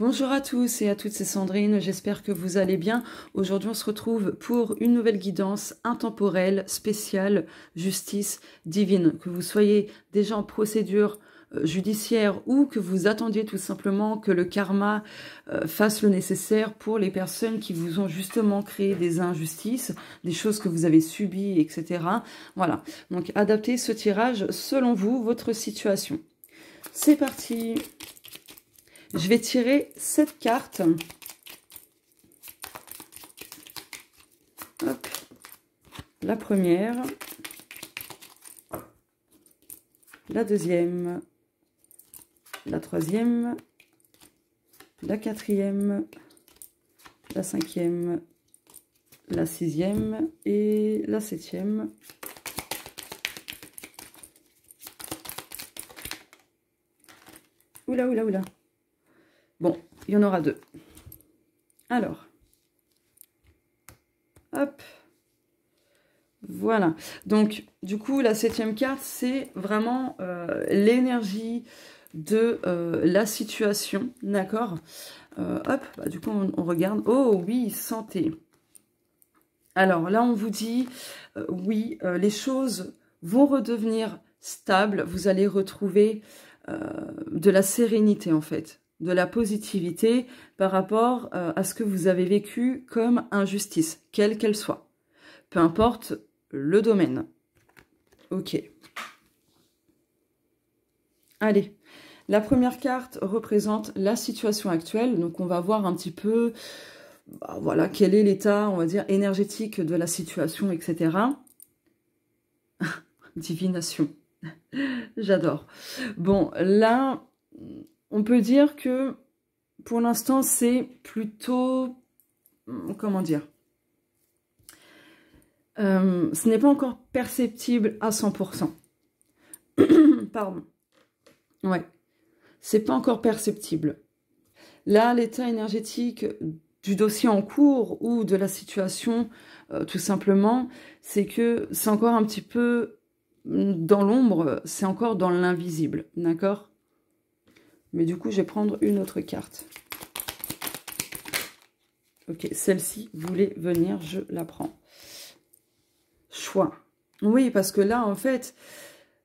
Bonjour à tous et à toutes, c'est Sandrine, j'espère que vous allez bien. Aujourd'hui on se retrouve pour une nouvelle guidance intemporelle, spéciale, justice divine. Que vous soyez déjà en procédure judiciaire ou que vous attendiez tout simplement que le karma fasse le nécessaire pour les personnes qui vous ont justement créé des injustices, des choses que vous avez subies, etc. Voilà, donc adaptez ce tirage selon vous, votre situation. C'est parti! Je vais tirer 7 cartes. Hop. La première. La deuxième. La troisième. La quatrième. La cinquième. La sixième. Et la septième. Oula, oula, oula. Bon, il y en aura 2. Alors, hop, voilà. Donc, du coup, la 7e carte, c'est vraiment l'énergie de la situation, d'accord. Hop, bah, du coup, on regarde. Oh oui, santé. Alors là, on vous dit, oui, les choses vont redevenir stables. Vous allez retrouver de la sérénité, en fait. De la positivité par rapport à ce que vous avez vécu comme injustice, quelle qu'elle soit. Peu importe le domaine. Ok. Allez. La première carte représente la situation actuelle. Donc, on va voir un petit peu, bah, voilà, quel est l'état, on va dire, énergétique de la situation, etc. Divination. J'adore. Bon, là, on peut dire que pour l'instant, c'est plutôt... Comment dire, ce n'est pas encore perceptible à 100%. Pardon. Ouais. C'est pas encore perceptible. Là, l'état énergétique du dossier en cours ou de la situation, tout simplement, c'est que c'est encore un petit peu dans l'ombre, c'est encore dans l'invisible, d'accord? Mais du coup, je vais prendre une autre carte. Ok, celle-ci voulait venir, je la prends. Choix. Oui, parce que là, en fait,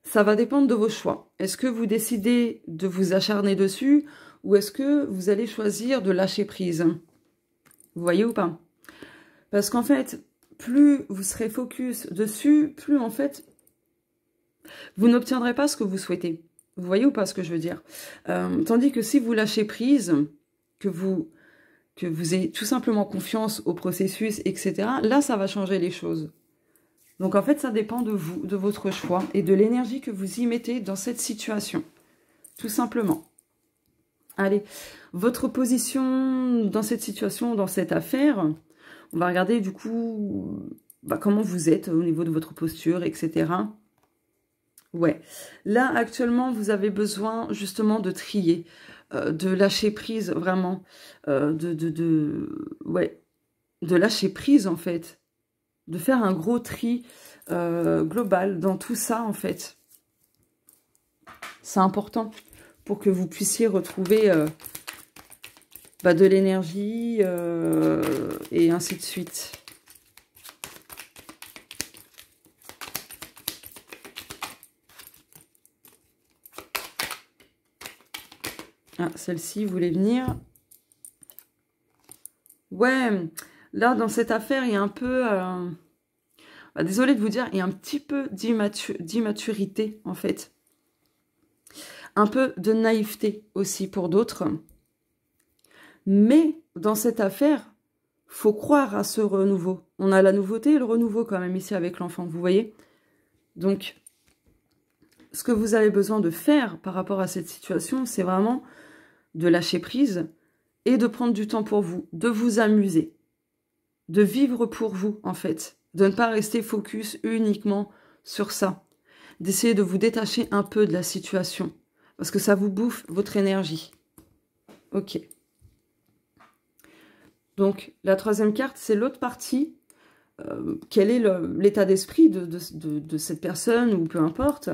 ça va dépendre de vos choix. Est-ce que vous décidez de vous acharner dessus ou est-ce que vous allez choisir de lâcher prise? Vous voyez ou pas? Parce qu'en fait, plus vous serez focus dessus, plus en fait, vous n'obtiendrez pas ce que vous souhaitez. Vous voyez ou pas ce que je veux dire? Tandis que si vous lâchez prise, que vous ayez tout simplement confiance au processus, etc., là, ça va changer les choses. Donc, en fait, ça dépend de vous, de votre choix et de l'énergie que vous y mettez dans cette situation. Tout simplement. Allez, votre position dans cette situation, dans cette affaire, on va regarder du coup bah, comment vous êtes au niveau de votre posture, etc. Ouais, là, actuellement, vous avez besoin justement de trier, de lâcher prise, vraiment, ouais, de lâcher prise, en fait, de faire un gros tri global dans tout ça, en fait. C'est important pour que vous puissiez retrouver bah, de l'énergie et ainsi de suite. Ah, celle-ci voulait venir. Ouais, là, dans cette affaire, il y a un peu... bah, désolée de vous dire, il y a un petit peu d'immaturité, en fait. Un peu de naïveté aussi pour d'autres. Mais, dans cette affaire, faut croire à ce renouveau. On a la nouveauté et le renouveau, quand même, ici, avec l'enfant, vous voyez? Donc, ce que vous avez besoin de faire par rapport à cette situation, c'est vraiment de lâcher prise et de prendre du temps pour vous, de vous amuser, de vivre pour vous, en fait, de ne pas rester focus uniquement sur ça, d'essayer de vous détacher un peu de la situation, parce que ça vous bouffe votre énergie. Ok. Donc, la troisième carte, c'est l'autre partie. Quel est l'état d'esprit de cette personne, ou peu importe.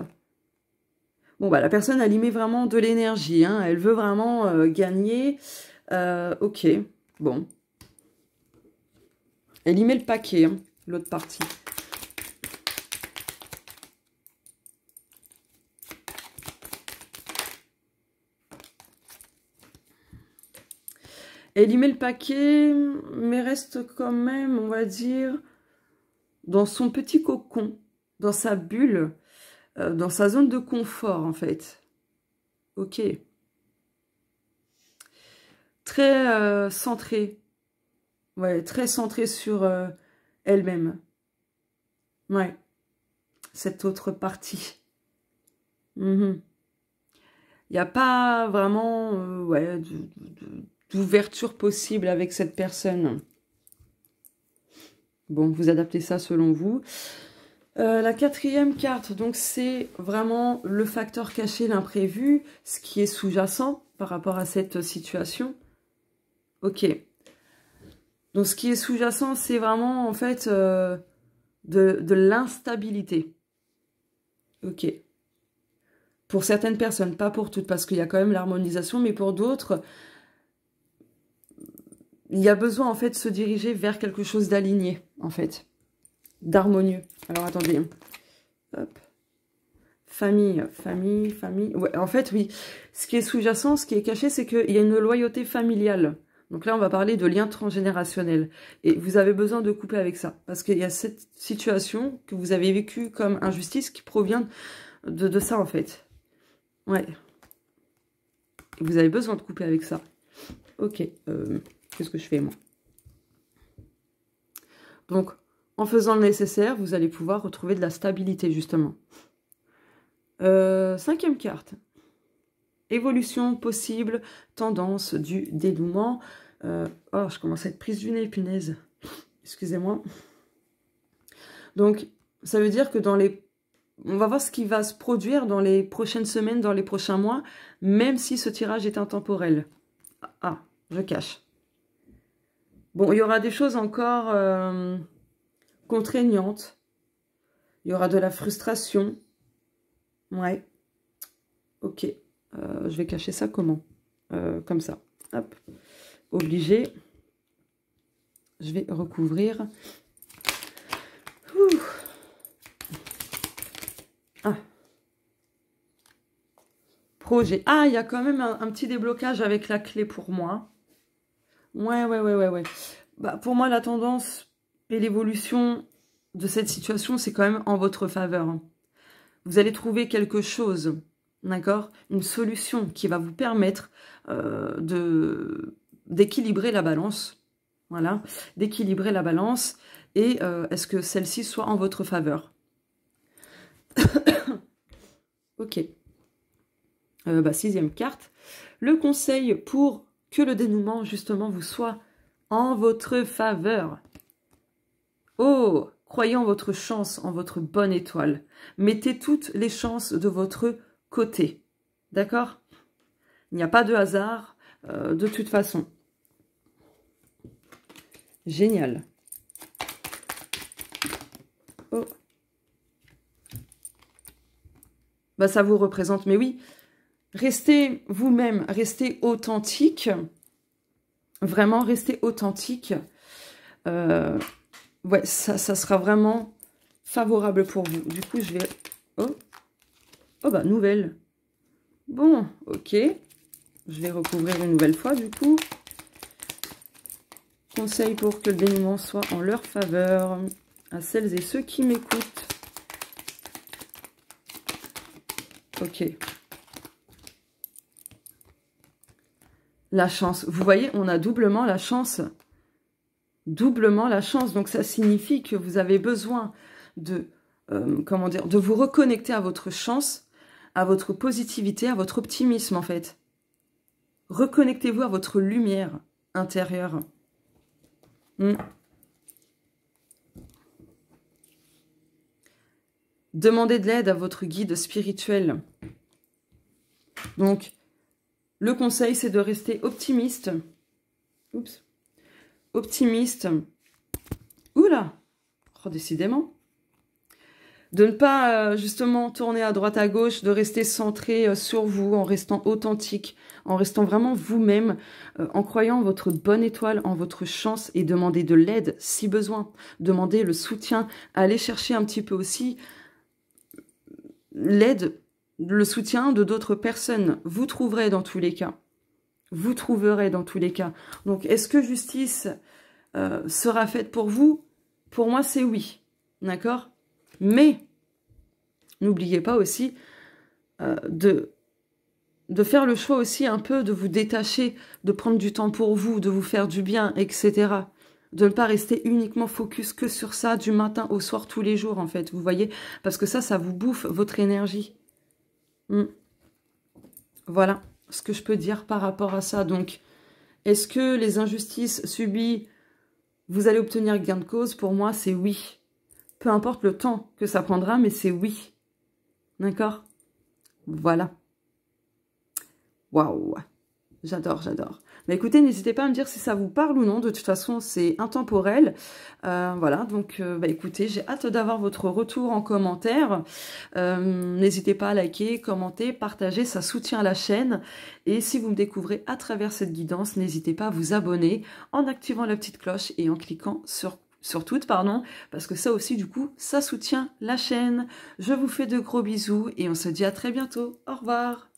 Bon, bah, la personne, elle y met vraiment de l'énergie, hein. Elle veut vraiment gagner. Ok, bon. Elle y met le paquet, hein, l'autre partie. Elle y met le paquet, mais reste quand même, on va dire, dans son petit cocon, dans sa bulle, dans sa zone de confort, en fait. Ok. Très centrée. Ouais, très centrée sur elle-même. Ouais. Cette autre partie. Il n'y a pas vraiment ouais, d'ouverture possible avec cette personne. Bon, vous adaptez ça selon vous. La quatrième carte, donc c'est vraiment le facteur caché, l'imprévu, ce qui est sous-jacent par rapport à cette situation. Ok. Donc ce qui est sous-jacent, c'est vraiment en fait de l'instabilité. Ok. Pour certaines personnes, pas pour toutes, parce qu'il y a quand même l'harmonisation, mais pour d'autres, il y a besoin en fait de se diriger vers quelque chose d'aligné, en fait, d'harmonieux. Alors attendez, hop, famille. Ouais, en fait, oui, ce qui est sous-jacent, ce qui est caché, c'est qu'il y a une loyauté familiale. Donc là, on va parler de lien transgénérationnel. Et vous avez besoin de couper avec ça, parce qu'il y a cette situation que vous avez vécue comme injustice qui provient de ça, en fait. Ouais. Et vous avez besoin de couper avec ça. Ok, qu'est-ce que je fais, moi? Donc, en faisant le nécessaire, vous allez pouvoir retrouver de la stabilité, justement. Cinquième carte. Évolution possible, tendance du dénouement. Oh, je commence à être prise du nez, punaise. Excusez-moi. Donc, ça veut dire que dans les... On va voir ce qui va se produire dans les prochaines semaines, dans les prochains mois, même si ce tirage est intemporel. Ah, je cache. Bon, il y aura des choses encore contraignantes. Il y aura de la frustration. Ouais. Ok. Je vais cacher ça comment? Comme ça. Hop. Obligé. Je vais recouvrir. Ouh. Ah. Projet. Ah, il y a quand même un petit déblocage avec la clé pour moi. Ouais. Bah, pour moi, la tendance et l'évolution de cette situation, c'est quand même en votre faveur. Vous allez trouver quelque chose, d'accord? Une solution qui va vous permettre d'équilibrer la balance. Voilà, d'équilibrer la balance. Et est-ce que celle-ci soit en votre faveur? Ok. Sixième carte. Le conseil pour que le dénouement, justement, vous soit en votre faveur. Oh, croyez en votre chance, en votre bonne étoile. Mettez toutes les chances de votre côté. D'accord? Il n'y a pas de hasard de toute façon. Génial. Oh. Bah, ça vous représente, mais oui. Restez vous-même, restez authentique. Vraiment, restez authentique. Ouais, ça sera vraiment favorable pour vous. Du coup, je vais... Oh, bah, nouvelle. Bon, ok. Je vais recouvrir une nouvelle fois, du coup. Conseil pour que le dénouement soit en leur faveur. À celles et ceux qui m'écoutent. Ok. La chance. Vous voyez, on a doublement la chance. Doublement la chance. Donc, ça signifie que vous avez besoin de, comment dire, de vous reconnecter à votre chance, à votre positivité, à votre optimisme, en fait. Reconnectez-vous à votre lumière intérieure. Demandez de l'aide à votre guide spirituel. Donc, le conseil, c'est de rester optimiste. Oups. Optimiste. Oula. Oh, décidément. De ne pas justement tourner à droite à gauche, de rester centré sur vous, en restant authentique, en restant vraiment vous-même, en croyant en votre bonne étoile, en votre chance, et demander de l'aide si besoin. Demandez le soutien, allez chercher un petit peu aussi l'aide, le soutien de d'autres personnes. Vous trouverez dans tous les cas. Vous trouverez dans tous les cas. Donc, est-ce que justice sera faite pour vous? Pour moi, c'est oui. D'accord? Mais, n'oubliez pas aussi de faire le choix aussi un peu de vous détacher, de prendre du temps pour vous, de vous faire du bien, etc. De ne pas rester uniquement focus que sur ça du matin au soir tous les jours, en fait. Vous voyez? Parce que ça vous bouffe votre énergie. Voilà ce que je peux dire par rapport à ça. Donc, est-ce que les injustices subies, vous allez obtenir gain de cause? Pour moi, c'est oui. Peu importe le temps que ça prendra, mais c'est oui. D'accord? Voilà. Waouh! J'adore, j'adore. Mais écoutez, n'hésitez pas à me dire si ça vous parle ou non. De toute façon, c'est intemporel. Voilà, donc écoutez, j'ai hâte d'avoir votre retour en commentaire. N'hésitez pas à liker, commenter, partager, ça soutient la chaîne. Et si vous me découvrez à travers cette guidance, n'hésitez pas à vous abonner en activant la petite cloche et en cliquant sur toutes, pardon, parce que ça aussi, du coup, ça soutient la chaîne. Je vous fais de gros bisous et on se dit à très bientôt. Au revoir!